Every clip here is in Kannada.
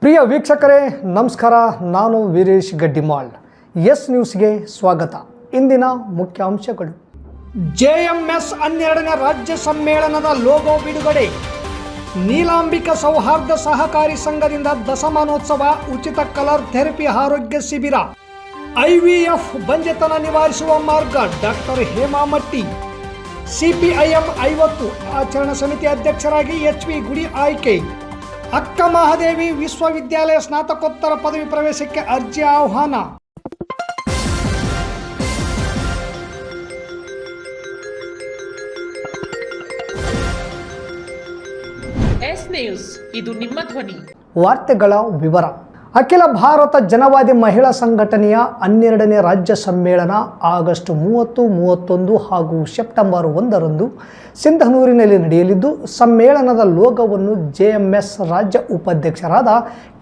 ಪ್ರಿಯ ವೀಕ್ಷಕರೇ ನಮಸ್ಕಾರ. ನಾನು ವೀರೇಶ್ ಗಡ್ಡಿಮಾಳ್. ಎಸ್ ನ್ಯೂಸ್ಗೆ ಸ್ವಾಗತ. ಇಂದಿನ ಮುಖ್ಯಾಂಶಗಳು: JMS 12ನೇ ರಾಜ್ಯ ಸಮ್ಮೇಳನದ ಲೋಗೋ ಬಿಡುಗಡೆ, ನೀಲಾಂಬಿಕಾ ಸೌಹಾರ್ದ ಸಹಕಾರಿ ಸಂಘದಿಂದ ದಶಮಾನೋತ್ಸವ ಉಚಿತ ಕಲರ್ ಥೆರಪಿ ಆರೋಗ್ಯ ಶಿಬಿರ, IVF ಬಂಜೆತನ ನಿವಾರಿಸುವ ಮಾರ್ಗ ಡಾಕ್ಟರ್ ಹೇಮಾಮಟ್ಟಿ, CPIM 50 ಆಚರಣಾ ಸಮಿತಿ ಅಧ್ಯಕ್ಷರಾಗಿ HV ಗುಡಿ ಆಯ್ಕೆ, ಅಕ್ಕ ಮಹಾದೇವಿ ವಿಶ್ವವಿದ್ಯಾಲಯ ಸ್ನಾತಕೋತ್ತರ ಪದವಿ ಪ್ರವೇಶಕ್ಕೆ ಅರ್ಜಿ ಆಹ್ವಾನ. ಎಸ್ ನ್ಯೂಸ್, ಇದು ನಿಮ್ಮ ಧ್ವನಿ. ವಾರ್ತೆಗಳ ವಿವರ. ಅಖಿಲ ಭಾರತ ಜನವಾದಿ ಮಹಿಳಾ ಸಂಘಟನೆಯ 12ನೇ ರಾಜ್ಯ ಸಮ್ಮೇಳನ ಆಗಸ್ಟ್ 30, 31 ಹಾಗೂ ಸೆಪ್ಟೆಂಬರ್ 1ರಂದು ಸಿಂಧನೂರಿನಲ್ಲಿ ನಡೆಯಲಿದ್ದು, ಸಮ್ಮೇಳನದ ಲೋಗೋವನ್ನು JMS ರಾಜ್ಯ ಉಪಾಧ್ಯಕ್ಷರಾದ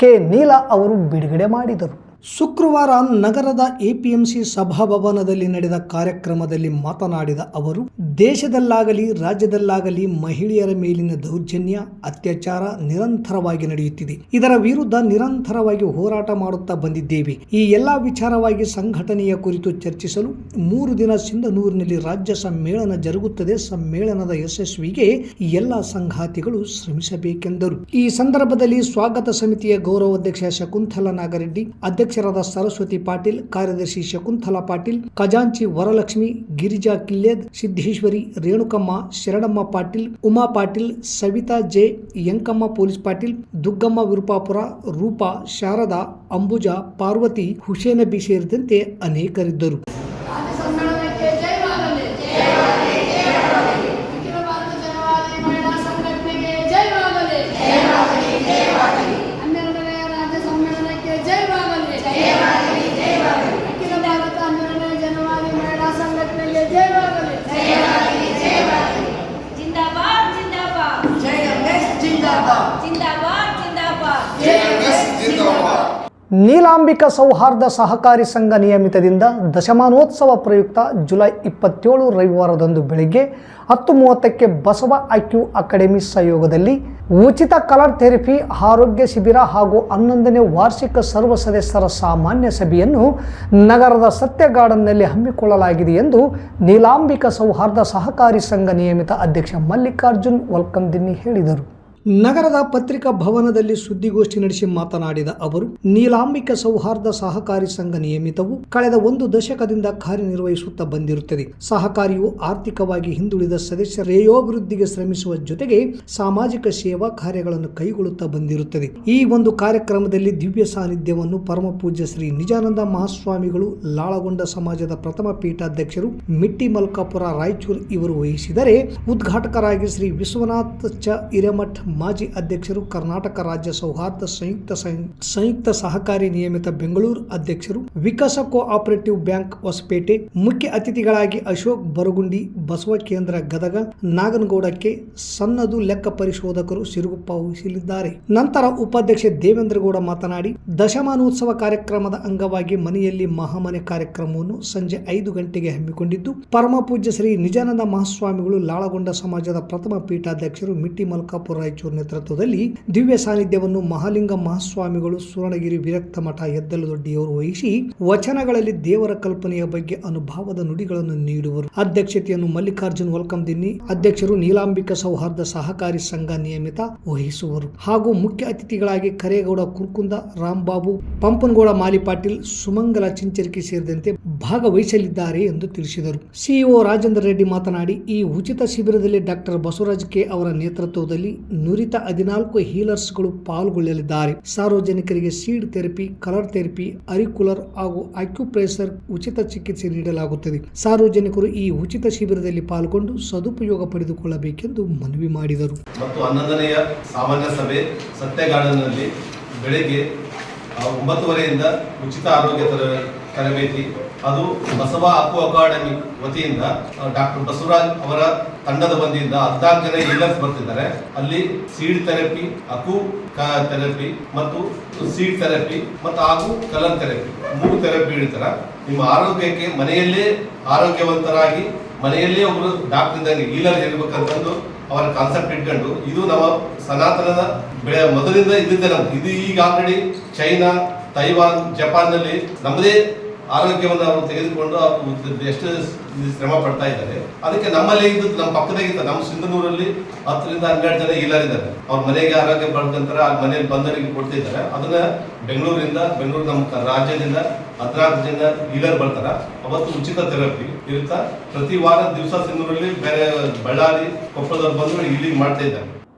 ಕೆ. ನೀಲಾ ಅವರು ಬಿಡುಗಡೆ ಮಾಡಿದರು. ಶುಕ್ರವಾರ ನಗರದ APMC ಸಭಾಭವನದಲ್ಲಿ ನಡೆದ ಕಾರ್ಯಕ್ರಮದಲ್ಲಿ ಮಾತನಾಡಿದ ಅವರು, ದೇಶದಲ್ಲಾಗಲಿ ರಾಜ್ಯದಲ್ಲಾಗಲಿ ಮಹಿಳೆಯರ ಮೇಲಿನ ದೌರ್ಜನ್ಯ, ಅತ್ಯಾಚಾರ ನಿರಂತರವಾಗಿ ನಡೆಯುತ್ತಿದೆ. ಇದರ ವಿರುದ್ಧ ನಿರಂತರವಾಗಿ ಹೋರಾಟ ಮಾಡುತ್ತಾ ಬಂದಿದ್ದೇವೆ. ಈ ಎಲ್ಲಾ ವಿಚಾರವಾಗಿ ಸಂಘಟನೆಯ ಕುರಿತು ಚರ್ಚಿಸಲು 3 ದಿನ ಸಿಂಧನೂರಿನಲ್ಲಿ ರಾಜ್ಯ ಸಮ್ಮೇಳನ ಜರುಗುತ್ತದೆ. ಸಮ್ಮೇಳನದ ಯಶಸ್ವಿಗೆ ಎಲ್ಲ ಸಂಘಾತಿಗಳು ಶ್ರಮಿಸಬೇಕೆಂದರು. ಈ ಸಂದರ್ಭದಲ್ಲಿ ಸ್ವಾಗತ ಸಮಿತಿಯ ಗೌರವಾಧ್ಯಕ್ಷ ಶಕುಂತಲಾ ನಾಗರೆಡ್ಡಿ, ಅಧ್ಯಕ್ಷರಾದ ಸರಸ್ವತಿ ಪಾಟೀಲ್, ಕಾರ್ಯದರ್ಶಿ ಶಕುಂತಲಾ ಪಾಟೀಲ್, ಖಜಾಂಚಿ ವರಲಕ್ಷ್ಮಿ, ಗಿರಿಜಾ ಕಿಲ್ಲೇದ್, ಸಿದ್ದೇಶ್ವರಿ, ರೇಣುಕಮ್ಮ, ಶರಣಮ್ಮ ಪಾಟೀಲ್, ಉಮಾ ಪಾಟೀಲ್, ಸವಿತಾ ಜೆ, ಯಂಕಮ್ಮ ಪೊಲೀಸ್ ಪಾಟೀಲ್, ದುಗ್ಗಮ್ಮ ವಿರುಪಾಪುರ, ರೂಪಾ, ಶಾರದಾ, ಅಂಬುಜಾ, ಪಾರ್ವತಿ, ಹುಸೇನಬಿ ಸೇರಿದಂತೆ ಅನೇಕರಿದ್ದರು. ನೀಲಾಂಬಿಕಾ ಸೌಹಾರ್ದ ಸಹಕಾರಿ ಸಂಘ ನಿಯಮಿತದಿಂದ ದಶಮಾನೋತ್ಸವ ಪ್ರಯುಕ್ತ ಜುಲೈ 27 ರವಿವಾರದಂದು ಬೆಳಗ್ಗೆ 10:30ಕ್ಕೆ ಬಸವ IQ ಅಕಾಡೆಮಿ ಸಹಯೋಗದಲ್ಲಿ ಉಚಿತ ಕಲರ್ ಥೆರಪಿ ಆರೋಗ್ಯ ಶಿಬಿರ ಹಾಗೂ 11ನೇ ವಾರ್ಷಿಕ ಸರ್ವ ಸದಸ್ಯರ ಸಾಮಾನ್ಯ ಸಭೆಯನ್ನು ನಗರದ ಸತ್ಯ ಗಾರ್ಡನ್ನಲ್ಲಿ ಹಮ್ಮಿಕೊಳ್ಳಲಾಗಿದೆ ಎಂದು ನೀಲಾಂಬಿಕಾ ಸೌಹಾರ್ದ ಸಹಕಾರಿ ಸಂಘ ನಿಯಮಿತ ಅಧ್ಯಕ್ಷ ಮಲ್ಲಿಕಾರ್ಜುನ್ ವಲ್ಕಂದಿನ್ನಿ ಹೇಳಿದರು. ನಗರದ ಪತ್ರಿಕಾ ಭವನದಲ್ಲಿ ಸುದ್ದಿಗೋಷ್ಠಿ ನಡೆಸಿ ಮಾತನಾಡಿದ ಅವರು, ನೀಲಾಂಬಿಕಾ ಸೌಹಾರ್ದ ಸಹಕಾರಿ ಸಂಘ ನಿಯಮಿತವು ಕಳೆದ 1 ದಶಕದಿಂದ ಕಾರ್ಯನಿರ್ವಹಿಸುತ್ತಾ ಬಂದಿರುತ್ತದೆ. ಸಹಕಾರಿಯು ಆರ್ಥಿಕವಾಗಿ ಹಿಂದುಳಿದ ಸದಸ್ಯರ ಶ್ರೇಯೋಭಿವೃದ್ಧಿಗೆ ಶ್ರಮಿಸುವ ಜೊತೆಗೆ ಸಾಮಾಜಿಕ ಸೇವಾ ಕಾರ್ಯಗಳನ್ನು ಕೈಗೊಳ್ಳುತ್ತಾ ಬಂದಿರುತ್ತದೆ. ಈ ಒಂದು ಕಾರ್ಯಕ್ರಮದಲ್ಲಿ ದಿವ್ಯ ಸಾನ್ನಿಧ್ಯವನ್ನು ಪರಮ ಪೂಜ್ಯ ಶ್ರೀ ನಿಜಾನಂದ ಮಹಾಸ್ವಾಮಿಗಳು, ಲಾಳಗೊಂಡ ಸಮಾಜದ ಪ್ರಥಮ ಪೀಠಾಧ್ಯಕ್ಷರು ಮಿಟ್ಟಿ ಮಲ್ಕಾಪುರ ರಾಯಚೂರು ಇವರು ವಹಿಸಿದರೆ, ಉದ್ಘಾಟಕರಾಗಿ ಶ್ರೀ ವಿಶ್ವನಾಥ್ ಚ ಹಿರೇಮಠ್, ಮಾಜಿ ಅಧ್ಯಕ್ಷರು, ಕರ್ನಾಟಕ ರಾಜ್ಯ ಸೌಹಾರ್ದ ಸಂಯುಕ್ತ ಸಹಕಾರಿ ನಿಯಮಿತ ಬೆಂಗಳೂರು ಅಧ್ಯಕ್ಷರು, ವಿಕಾಸ ಕೋಆಪರೇಟಿವ್ ಬ್ಯಾಂಕ್ ಹೊಸಪೇಟೆ, ಮುಖ್ಯ ಅತಿಥಿಗಳಾಗಿ ಅಶೋಕ್ ಬರಗುಂಡಿ, ಬಸವ ಕೇಂದ್ರ ಗದಗ, ನಾಗನಗೌಡಕ್ಕೆ, ಸನ್ನದು ಲೆಕ್ಕ ಪರಿಶೋಧಕರು ಸಿರುಗುಪ್ಪ ವಹಿಸಲಿದ್ದಾರೆ. ನಂತರ ಉಪಾಧ್ಯಕ್ಷ ದೇವೇಂದ್ರಗೌಡ ಮಾತನಾಡಿ, ದಶಮಾನೋತ್ಸವ ಕಾರ್ಯಕ್ರಮದ ಅಂಗವಾಗಿ ಮನೆಯಲ್ಲಿ ಮಹಾಮನೆ ಕಾರ್ಯಕ್ರಮವನ್ನು ಸಂಜೆ 5 ಗಂಟೆಗೆ ಹಮ್ಮಿಕೊಂಡಿದ್ದು, ಪರಮ ಪೂಜ್ಯ ಶ್ರೀ ನಿಜಾನಂದ ಮಹಾಸ್ವಾಮಿಗಳು, ಲಾಳಗೊಂಡ ಸಮಾಜದ ಪ್ರಥಮ ಪೀಠಾಧ್ಯಕ್ಷರು ಮಿಟ್ಟಿ ಮಲ್ಕಾಪುರ ರಾಯಚೂರು ನೇತೃತ್ವದಲ್ಲಿ ದಿವ್ಯ ಸಾನ್ನಿಧ್ಯವನ್ನು ಮಹಾಲಿಂಗ ಮಹಾಸ್ವಾಮಿಗಳು, ಸುವರ್ಣಗಿರಿ ವಿರಕ್ತ ಮಠ ಹೆದ್ದಲದೊಡ್ಡಿಯವರು ವಹಿಸಿ ವಚನಗಳಲ್ಲಿ ದೇವರ ಕಲ್ಪನೆಯ ಬಗ್ಗೆ ಅನುಭವದ ನುಡಿಗಳನ್ನು ನೀಡುವರು. ಅಧ್ಯಕ್ಷತೆಯನ್ನು ಮಲ್ಲಿಕಾರ್ಜುನ್ ವಲ್ಕಂದಿನ್ನಿ, ಅಧ್ಯಕ್ಷರು ನೀಲಾಂಬಿಕಾ ಸೌಹಾರ್ದ ಸಹಕಾರಿ ಸಂಘ ನಿಯಮಿತ ವಹಿಸುವರು. ಹಾಗೂ ಮುಖ್ಯ ಅತಿಥಿಗಳಾಗಿ ಕರೇಗೌಡ ಕುರ್ಕುಂದ, ರಾಂಬಾಬು, ಪಂಪನಗೌಡ ಮಾಲಿಪಾಟೀಲ್, ಸುಮಂಗಲ ಚಿಂಚರಿಕೆ ಸೇರಿದಂತೆ ಭಾಗವಹಿಸಲಿದ್ದಾರೆ ಎಂದು ತಿಳಿಸಿದರು. CEO ರಾಜೇಂದ್ರ ರೆಡ್ಡಿ ಮಾತನಾಡಿ, ಈ ಉಚಿತ ಶಿಬಿರದಲ್ಲಿ ಡಾಕ್ಟರ್ ಬಸವರಾಜ್ ಕೆ ಅವರ ನೇತೃತ್ವದಲ್ಲಿ ನುರಿತ 14 ಹೀಲರ್ಸ್ಗಳು ಪಾಲ್ಗೊಳ್ಳಲಿದ್ದಾರೆ. ಸಾರ್ವಜನಿಕರಿಗೆ ಸೀಡ್ ಥೆರಪಿ, ಕಲರ್ ಥೆರಪಿ, ಅರಿಕುಲರ್ ಹಾಗೂ ಅಕ್ಯುಪ್ರೆಷರ್ ಉಚಿತ ಚಿಕಿತ್ಸೆ ನೀಡಲಾಗುತ್ತದೆ. ಸಾರ್ವಜನಿಕರು ಈ ಉಚಿತ ಶಿಬಿರದಲ್ಲಿ ಪಾಲ್ಗೊಂಡು ಸದುಪಯೋಗ ಪಡೆದುಕೊಳ್ಳಬೇಕೆಂದು ಮನವಿ ಮಾಡಿದರು. ಮತ್ತು 11ನೆಯ ಸಾಮಾನ್ಯ ಸಭೆ ಸತ್ಯ ಗಾರ್ಡನ್ನಲ್ಲಿ ಬೆಳಗ್ಗೆ 9:30ರಿಂದ ಉಚಿತ ಆರೋಗ್ಯ ತರಬೇತಿ, ಅದು ಬಸವ ಅಕು ಅಕಾಡೆಮಿ ವತಿಯಿಂದ ಡಾಕ್ಟರ್ ಬಸವರಾಜ್ ಅವರ ತಂಡದ ಬಂದಿಯಿಂದ 14 ಜನ ಹೀಲರ್ಸ್ ಬರ್ತಿದ್ದಾರೆ. ಅಲ್ಲಿ ಸೀಡ್ ಥೆರಪಿ, ಅಕು ಥೆರಪಿ ಮತ್ತು ಸೀಡ್ ಥೆರಪಿ ಮತ್ತು ಹಾಗೂ ಕಲರ್ ಥೆರಪಿ 3 ಥೆರಪಿ ಇಡ್ತಾರೆ. ನಿಮ್ಮ ಆರೋಗ್ಯಕ್ಕೆ ಮನೆಯಲ್ಲೇ ಆರೋಗ್ಯವಂತರಾಗಿ ಮನೆಯಲ್ಲೇ ಒಬ್ಬರು ಡಾಕ್ಟರ್ ಇದ್ದಂಗೆ ಹೀಲರ್ ಇರಬೇಕಂತಂದು ಅವರ ಕಾನ್ಸೆಪ್ಟ್ ಇಟ್ಕೊಂಡು ಇದು ನಮ್ಮ ಸನಾತನದ ಬೆಳೆ ಮೊದಲಿಂದ ಇದ್ದಿದ್ದೆ ನಮ್ದು. ಇದು ಈಗ ಆಲ್ರೆಡಿ ಚೈನಾ, ತೈವಾನ್, ಜಪಾನ್ನಲ್ಲಿ ನಮ್ಮದೇ ಆರೋಗ್ಯವನ್ನು ಅವರು ತೆಗೆದುಕೊಂಡು ಅವರು ಎಷ್ಟು ಶ್ರಮ ಪಡ್ತಾ ಇದ್ದಾರೆ. ಅದಕ್ಕೆ ನಮ್ಮಲ್ಲಿ ಇದ್ದು ನಮ್ಮ ಪಕ್ಕದಾಗಿದ್ದ ನಮ್ಮ ಸಿಂಧನೂರಲ್ಲಿ 10 ರಿಂದ 12 ಜನ ಹೀಲರ್ ಇದ್ದಾರೆ. ಅವ್ರ ಮನೆಗೆ ಆರೋಗ್ಯ ಪಡೆದಂತರ ಆ ಮನೆಯಲ್ಲಿ ಬಂದವರಿಗೆ ಕೊಡ್ತಿದ್ದಾರೆ. ಅದನ್ನ ಬೆಂಗಳೂರು ನಮ್ಮ ರಾಜ್ಯದಿಂದ 14 ಜನ ಹೀಲರ್ ಬರ್ತಾರ. ಅವತ್ತು ಉಚಿತ ಥೆರಪಿ ಇರುತ್ತಾ. ಪ್ರತಿ ವಾರ ದಿವಸ ಸಿಂಧನೂರಲ್ಲಿ ಬೇರೆ ಬಳ್ಳಾರಿ, ಕೊಪ್ಪಳದವ್ರು ಬಂದು ಹೀಲಿಂಗ್ ಮಾಡ್ತಾ ಇದ್ದಾರೆ.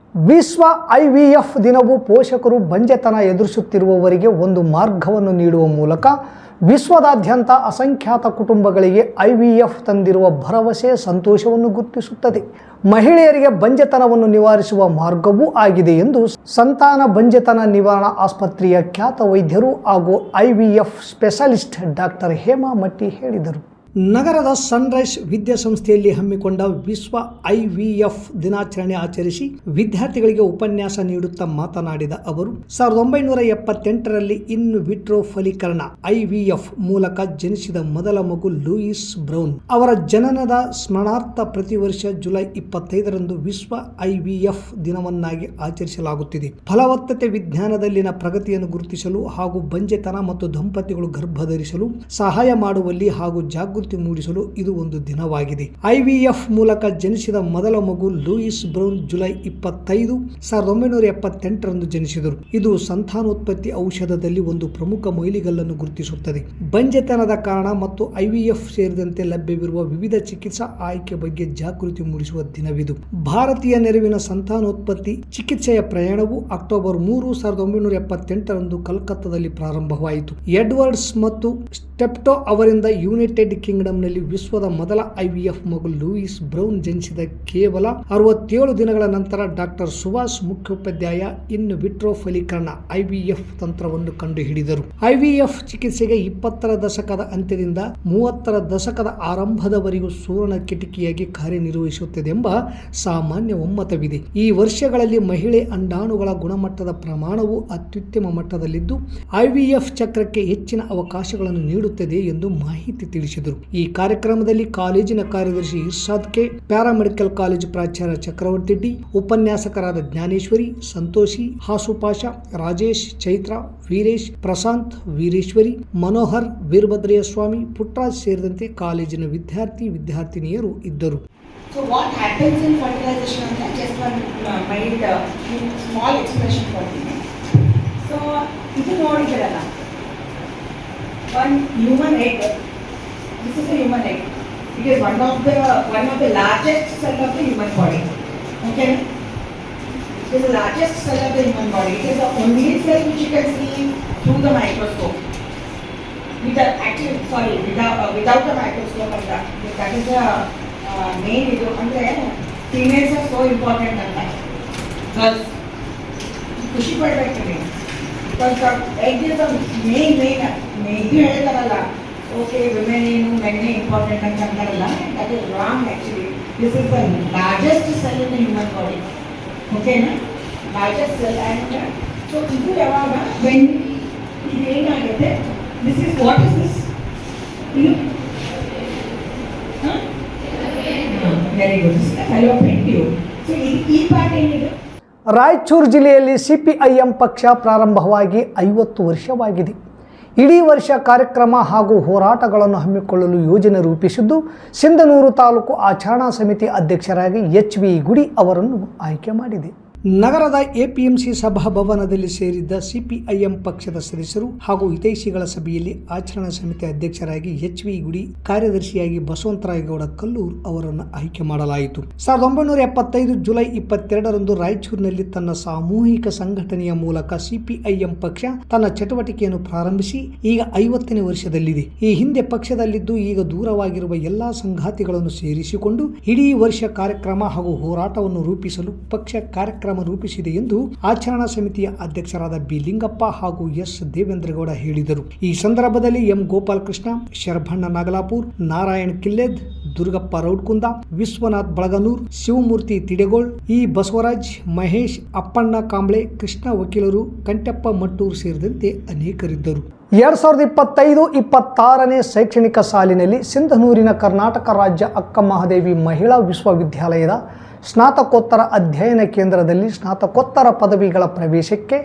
ವಿಶ್ವ IVF ದಿನವು ಪೋಷಕರು ಬಂಜೆತನ ಎದುರಿಸುತ್ತಿರುವವರಿಗೆ ಒಂದು ಮಾರ್ಗವನ್ನು ನೀಡುವ ಮೂಲಕ ವಿಶ್ವದಾದ್ಯಂತ ಅಸಂಖ್ಯಾತ ಕುಟುಂಬಗಳಿಗೆ IVF ತಂದಿರುವ ಭರವಸೆ, ಸಂತೋಷವನ್ನು ಗುರುತಿಸುತ್ತದೆ. ಮಹಿಳೆಯರಿಗೆ ಬಂಜೆತನವನ್ನು ನಿವಾರಿಸುವ ಮಾರ್ಗವೂ ಆಗಿದೆ ಎಂದು ಸಂತಾನ ಬಂಜೆತನ ನಿವಾರಣಾ ಆಸ್ಪತ್ರೆಯ ಖ್ಯಾತ ವೈದ್ಯರು ಹಾಗೂ IVF ಸ್ಪೆಷಲಿಸ್ಟ್ ಡಾಕ್ಟರ್ ಹೇಮಾ ಮಟ್ಟಿ ಹೇಳಿದರು. ನಗರದ ಸನ್ರೈಸ್ ವಿದ್ಯಾಸಂಸ್ಥೆಯಲ್ಲಿ ಹಮ್ಮಿಕೊಂಡ ವಿಶ್ವ IVF ದಿನಾಚರಣೆ ಆಚರಿಸಿ ವಿದ್ಯಾರ್ಥಿಗಳಿಗೆ ಉಪನ್ಯಾಸ ನೀಡುತ್ತಾ ಮಾತನಾಡಿದ ಅವರು 1978ರಲ್ಲಿ ಇನ್ ವಿಟ್ರೋ ಫಲೀಕರಣ IVF ಮೂಲಕ ಜನಿಸಿದ ಮೊದಲ ಮಗು ಲೂಯಿಸ್ ಬ್ರೌನ್ ಅವರ ಜನನದ ಸ್ಮರಣಾರ್ಥ ಪ್ರತಿ ವರ್ಷ ಜುಲೈ 25ರಂದು ವಿಶ್ವ IVF ದಿನವನ್ನಾಗಿ ಆಚರಿಸಲಾಗುತ್ತಿದೆ. ಫಲವತ್ತತೆ ವಿಜ್ಞಾನದಲ್ಲಿನ ಪ್ರಗತಿಯನ್ನು ಗುರುತಿಸಲು ಹಾಗೂ ಬಂಜೆತನ ಮತ್ತು ದಂಪತಿಗಳು ಗರ್ಭಧರಿಸಲು ಸಹಾಯ ಮಾಡುವಲ್ಲಿ ಹಾಗೂ ಜಾಗೃತಿ ಮೂಡಿಸಲು ಇದು ಒಂದು ದಿನವಾಗಿದೆ. IVF ಮೂಲಕ ಜನಿಸಿದ ಮೊದಲ ಮಗು ಲೂಯಿಸ್ ಬ್ರೌನ್ ಜುಲೈ 25, 1978ರಂದು ಜನಿಸಿದರು. ಇದು ಸಂತಾನೋತ್ಪತ್ತಿ ಔಷಧದಲ್ಲಿ ಒಂದು ಪ್ರಮುಖ ಮೈಲಿಗಲ್ಲನ್ನು ಗುರುತಿಸುತ್ತದೆ. ಬಂಜೆತನದ ಕಾರಣ ಮತ್ತು IVF ಸೇರಿದಂತೆ ಲಭ್ಯವಿರುವ ವಿವಿಧ ಚಿಕಿತ್ಸಾ ಆಯ್ಕೆ ಬಗ್ಗೆ ಜಾಗೃತಿ ಮೂಡಿಸುವ ದಿನವಿದು. ಭಾರತೀಯ ನೆರವಿನ ಸಂತಾನೋತ್ಪತ್ತಿ ಚಿಕಿತ್ಸೆಯ ಪ್ರಯಾಣವು ಅಕ್ಟೋಬರ್ 3, 1978ರಂದು ಕಲ್ಕತ್ತಾದಲ್ಲಿ ಪ್ರಾರಂಭವಾಯಿತು. ಎಡ್ವರ್ಡ್ಸ್ ಮತ್ತು ಸ್ಟೆಪ್ಟೋ ಅವರಿಂದ ಯುನೈಟೆಡ್ ಕಿಂಗ್ಡಮ್ನಲ್ಲಿ ವಿಶ್ವದ ಮೊದಲ IVF ಮಗು ಲೂಯಿಸ್ ಬ್ರೌನ್ ಜನಿಸಿದ ಕೇವಲ 67 ದಿನಗಳ ನಂತರ ಡಾಕ್ಟರ್ ಸುಭಾಷ್ ಮುಖ್ಯೋಪಾಧ್ಯಾಯ ಇನ್ ವಿಟ್ರೋ ಫಲೀಕರಣ IVF ತಂತ್ರವನ್ನು ಕಂಡುಹಿಡಿದರು. IVF ಚಿಕಿತ್ಸೆಗೆ 20ರ ದಶಕದ ಅಂತ್ಯದಿಂದ 30ರ ದಶಕದ ಆರಂಭದವರೆಗೂ ಸುವರ್ಣ ಕಿಟಕಿಯಾಗಿ ಕಾರ್ಯನಿರ್ವಹಿಸುತ್ತದೆ ಎಂಬ ಸಾಮಾನ್ಯ ಒಮ್ಮತವಿದೆ. ಈ ವರ್ಷಗಳಲ್ಲಿ ಮಹಿಳೆ ಅಂಡಾಣುಗಳ ಗುಣಮಟ್ಟದ ಪ್ರಮಾಣವು ಅತ್ಯುತ್ತಮ ಮಟ್ಟದಲ್ಲಿದ್ದು IVF ಚಕ್ರಕ್ಕೆ ಹೆಚ್ಚಿನ ಅವಕಾಶಗಳನ್ನು ನೀಡುತ್ತದೆ ಎಂದು ಮಾಹಿತಿ ತಿಳಿಸಿದರು. ಈ ಕಾರ್ಯಕ್ರಮದಲ್ಲಿ ಕಾಲೇಜಿನ ಕಾರ್ಯದರ್ಶಿ ಇರ್ಷಾದ್ ಕೆ, ಪ್ಯಾರಾಮೆಡಿಕಲ್ ಕಾಲೇಜು ಪ್ರಾಚಾರ್ಯ ಚಕ್ರವರ್ತಿ ಡಿ, ಉಪನ್ಯಾಸಕರಾದ ಜ್ಞಾನೇಶ್ವರಿ, ಸಂತೋಷಿ, ಹಾಸುಪಾಷ, ರಾಜೇಶ್, ಚೈತ್ರ, ವೀರೇಶ್, ಪ್ರಶಾಂತ್, ವೀರೇಶ್ವರಿ, ಮನೋಹರ್, ವೀರಭದ್ರಯ್ಯ ಸ್ವಾಮಿ, ಪುಟ್ಟರಾಜ್ ಸೇರಿದಂತೆ ಕಾಲೇಜಿನ ವಿದ್ಯಾರ್ಥಿನಿಯರು ಇದ್ದರು. So what happens in fertilization anta just one mild small expression for you. So idu nodidiralla one human egg. This is a human egg. It is one of the largest cell of the human body. Okay. It is the largest cell of the human body. It is the only cell which you can see through the microscope. Without the microscope, that is the main idu andre females are so important anta girls ಖುಷಿ ಪಡಬೇಕು ನೀವು. because the egg is the main ಇದು ಹೇಳಿದಾರಲ್ಲ, ಓಕೆ ವಿಮೆನ್ ಏನು ಮೆನ್ನೇ ಇಂಪಾರ್ಟೆಂಟ್ ಅಂತ ಅಂತಾರಲ್ಲ, that is wrong actually. This is the largest cell in the human body. ಓಕೆನಾ, largest cell. and so ಇದು ಯಾವಾಗ when ಇದು ಏನಾಗುತ್ತೆ, this is what is this ಇದು very good fallopian tube. So ಈ ಪಾರ್ಟ್ ಏನಿದೆ. ರಾಯಚೂರು ಜಿಲ್ಲೆಯಲ್ಲಿ CPIM ಪಕ್ಷ ಪ್ರಾರಂಭವಾಗಿ 50 ವರ್ಷವಾಗಿದೆ. ಇಡೀ ವರ್ಷ ಕಾರ್ಯಕ್ರಮ ಹಾಗೂ ಹೋರಾಟಗಳನ್ನು ಹಮ್ಮಿಕೊಳ್ಳಲು ಯೋಜನೆ ರೂಪಿಸಿದ್ದು ಸಿಂಧನೂರು ತಾಲೂಕು ಆಚರಣಾ ಸಮಿತಿ ಅಧ್ಯಕ್ಷರಾಗಿ HV ಗುಡಿ ಅವರನ್ನು ಆಯ್ಕೆ ಮಾಡಿದೆ. ನಗರದ APMC ಸಭಾಭವನದಲ್ಲಿ ಸೇರಿದ್ದ CPIM ಪಕ್ಷದ ಸದಸ್ಯರು ಹಾಗೂ ಹಿತೈಷಿಗಳ ಸಭೆಯಲ್ಲಿ ಆಚರಣಾ ಸಮಿತಿ ಅಧ್ಯಕ್ಷರಾಗಿ HV ಗುಡಿ, ಕಾರ್ಯದರ್ಶಿಯಾಗಿ ಬಸವಂತರಾಯಗೌಡ ಕಲ್ಲೂರ್ ಅವರನ್ನು ಆಯ್ಕೆ ಮಾಡಲಾಯಿತು. 1975 ಜುಲೈ 22ರಂದು ರಾಯಚೂರಿನಲ್ಲಿ ತನ್ನ ಸಾಮೂಹಿಕ ಸಂಘಟನೆಯ ಮೂಲಕ CPIM ಪಕ್ಷ ತನ್ನ ಚಟುವಟಿಕೆಯನ್ನು ಪ್ರಾರಂಭಿಸಿ ಈಗ 50ನೇ ವರ್ಷದಲ್ಲಿದೆ. ಈ ಹಿಂದೆ ಪಕ್ಷದಲ್ಲಿದ್ದು ಈಗ ದೂರವಾಗಿರುವ ಎಲ್ಲಾ ಸಂಗಾತಿಗಳನ್ನು ಸೇರಿಸಿಕೊಂಡು ಇಡೀ ವರ್ಷ ಕಾರ್ಯಕ್ರಮ ಹಾಗೂ ಹೋರಾಟವನ್ನು ರೂಪಿಸಲು ಪಕ್ಷ ಕಾರ್ಯಕ್ರಮ ರೂಪಿಸಿದೆ ಎಂದು ಆಚರಣಾ ಸಮಿತಿಯ ಅಧ್ಯಕ್ಷರಾದ ಬಿ ಲಿಂಗಪ್ಪ ಹಾಗೂ ಎಸ್ ದೇವೇಂದ್ರಗೌಡ ಹೇಳಿದರು. ಈ ಸಂದರ್ಭದಲ್ಲಿ ಎಂ ಗೋಪಾಲಕೃಷ್ಣ, ಶರಭಣ್ಣ ನಾಗಲಾಪುರ್, ನಾರಾಯಣ್ ಕಿಲ್ಲೆದ್, ದುರ್ಗಪ್ಪ ರೌಡ್ಕುಂದ, ವಿಶ್ವನಾಥ್ ಬಳಗನೂರ್, ಶಿವಮೂರ್ತಿ ತಿಡೆಗೋಳ್, ಇ ಬಸವರಾಜ್, ಮಹೇಶ್, ಅಪ್ಪಣ್ಣ ಕಾಂಬ್ಳೆ, ಕೃಷ್ಣ ವಕೀಲರು, ಕಂಟೆಪ್ಪ ಮಟ್ಟೂರ್ ಸೇರಿದಂತೆ ಅನೇಕರಿದ್ದರು. 2025-26ನೇ ಶೈಕ್ಷಣಿಕ ಸಾಲಿನಲ್ಲಿ ಸಿಂಧನೂರಿನ ಕರ್ನಾಟಕ ರಾಜ್ಯ ಅಕ್ಕ ಮಹಾದೇವಿ ಮಹಿಳಾ ವಿಶ್ವವಿದ್ಯಾಲಯದ ಸ್ನಾತಕೋತ್ತರ ಅಧ್ಯಯನ ಕೇಂದ್ರದಲ್ಲಿ ಸ್ನಾತಕೋತ್ತರ ಪದವಿಗಳ ಪ್ರವೇಶಕ್ಕೆ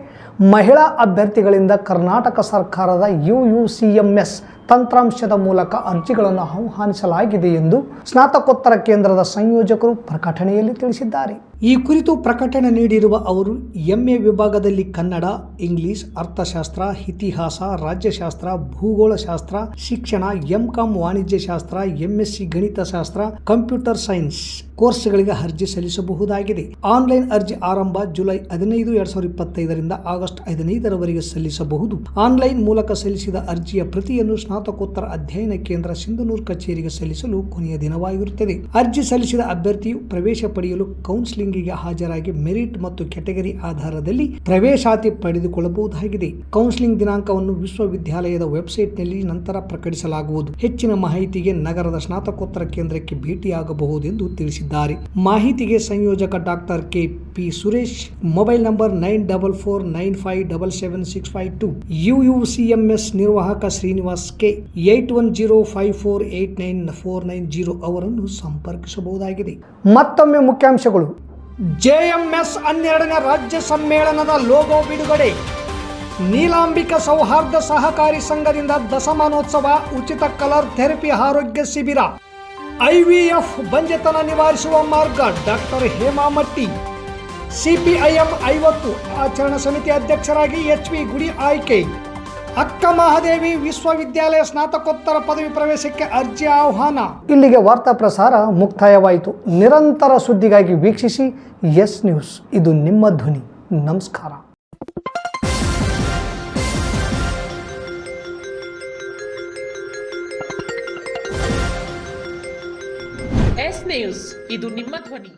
ಮಹಿಳಾ ಅಭ್ಯರ್ಥಿಗಳಿಂದ ಕರ್ನಾಟಕ ಸರ್ಕಾರದ UUCMS ತಂತ್ರಾಂಶದ ಮೂಲಕ ಅರ್ಜಿಗಳನ್ನು ಆಹ್ವಾನಿಸಲಾಗಿದೆ ಎಂದು ಸ್ನಾತಕೋತ್ತರ ಕೇಂದ್ರದ ಸಂಯೋಜಕರು ಪ್ರಕಟಣೆಯಲ್ಲಿ ತಿಳಿಸಿದ್ದಾರೆ. ಈ ಕುರಿತು ಪ್ರಕಟಣೆ ನೀಡಿರುವ ಅವರು MA ವಿಭಾಗದಲ್ಲಿ ಕನ್ನಡ, ಇಂಗ್ಲಿಷ್, ಅರ್ಥಶಾಸ್ತ್ರ, ಇತಿಹಾಸ, ರಾಜ್ಯಶಾಸ್ತ್ರ, ಭೂಗೋಳಶಾಸ್ತ್ರ, ಶಿಕ್ಷಣ, MCom ವಾಣಿಜ್ಯಶಾಸ್ತ್ರ, MSc ಗಣಿತಶಾಸ್ತ್ರ, ಕಂಪ್ಯೂಟರ್ ಸೈನ್ಸ್ ಕೋರ್ಸ್ಗಳಿಗೆ ಅರ್ಜಿ ಸಲ್ಲಿಸಬಹುದಾಗಿದೆ. ಆನ್ಲೈನ್ ಅರ್ಜಿ ಆರಂಭ ಜುಲೈ 15, 2025 ಆಗಸ್ಟ್ 15 ಸಲ್ಲಿಸಬಹುದು. ಆನ್ಲೈನ್ ಮೂಲಕ ಸಲ್ಲಿಸಿದ ಅರ್ಜಿಯ ಪ್ರತಿಯನ್ನು ಸ್ನಾತಕೋತ್ತರ ಅಧ್ಯಯನ ಕೇಂದ್ರ ಸಿಂಧನೂರು ಕಚೇರಿಗೆ ಸಲ್ಲಿಸಲು ಕೊನೆಯ ದಿನವಾಗಿರುತ್ತದೆ. ಅರ್ಜಿ ಸಲ್ಲಿಸಿದ ಅಭ್ಯರ್ಥಿಯು ಪ್ರವೇಶ ಪಡೆಯಲು ಕೌನ್ಸಿಲಿಂಗ್ ಗೆ ಹಾಜರಾಗಿ ಮೆರಿಟ್ ಮತ್ತು ಕ್ಯಾಟಗರಿ ಆಧಾರದಲ್ಲಿ ಪ್ರವೇಶಾತಿ ಪಡೆದುಕೊಳ್ಳಬಹುದಾಗಿದೆ. ಕೌನ್ಸಿಲಿಂಗ್ ದಿನಾಂಕವನ್ನು ವಿಶ್ವವಿದ್ಯಾಲಯದ ವೆಬ್ಸೈಟ್ನಲ್ಲಿ ನಂತರ ಪ್ರಕಟಿಸಲಾಗುವುದು. ಹೆಚ್ಚಿನ ಮಾಹಿತಿಗೆ ನಗರದ ಸ್ನಾತಕೋತ್ತರ ಕೇಂದ್ರಕ್ಕೆ ಭೇಟಿಯಾಗಬಹುದೆಂದು ತಿಳಿಸಿದ್ದಾರೆ. ಮಾಹಿತಿಗೆ ಸಂಯೋಜಕ doctor KP Suresh, mobile number 9449577652. UUCMS ನಿರ್ವಾಹಕ ಶ್ರೀನಿವಾಸ್ K 8105489490 ಅವರನ್ನು ಸಂಪರ್ಕಿಸಬಹುದಾಗಿದೆ. ಮತ್ತೊಮ್ಮೆ ಮುಖ್ಯಾಂಶಗಳು. JMS 12ನೇ ರಾಜ್ಯ ಸಮ್ಮೇಳನದ ಲೋಗೋ ಬಿಡುಗಡೆ. ನೀಲಾಂಬಿಕಾ ಸೌಹಾರ್ದ ಸಹಕಾರಿ ಸಂಘದಿಂದ ದಶಮಾನೋತ್ಸವ ಉಚಿತ ಕಲರ್ ಥೆರಪಿ ಆರೋಗ್ಯ ಶಿಬಿರ. IVF ಬಂಜೆತನ ನಿವಾರಿಸುವ ಮಾರ್ಗ ಡಾಕ್ಟರ್ ಹೇಮಾಮಟ್ಟಿ. CPIM 50 ಆಚರಣಾ ಸಮಿತಿ ಅಧ್ಯಕ್ಷರಾಗಿ HV ಗುಡಿ ಆಯ್ಕೆ. ಅಕ್ಕ ಮಹಾದೇವಿ ವಿಶ್ವವಿದ್ಯಾಲಯ ಸ್ನಾತಕೋತ್ತರ ಪದವಿ ಪ್ರವೇಶಕ್ಕೆ ಅರ್ಜಿ ಆಹ್ವಾನ. ಇಲ್ಲಿಗೆ ವಾರ್ತಾ ಪ್ರಸಾರ ಮುಕ್ತಾಯವಾಯಿತು. ನಿರಂತರ ಸುದ್ದಿಗಾಗಿ ವೀಕ್ಷಿಸಿ ಎಸ್ ನ್ಯೂಸ್. ಇದು ನಿಮ್ಮ ಧ್ವನಿ. ನಮಸ್ಕಾರ. ಎಸ್ ನ್ಯೂಸ್ ಇದು ನಿಮ್ಮ ಧ್ವನಿ.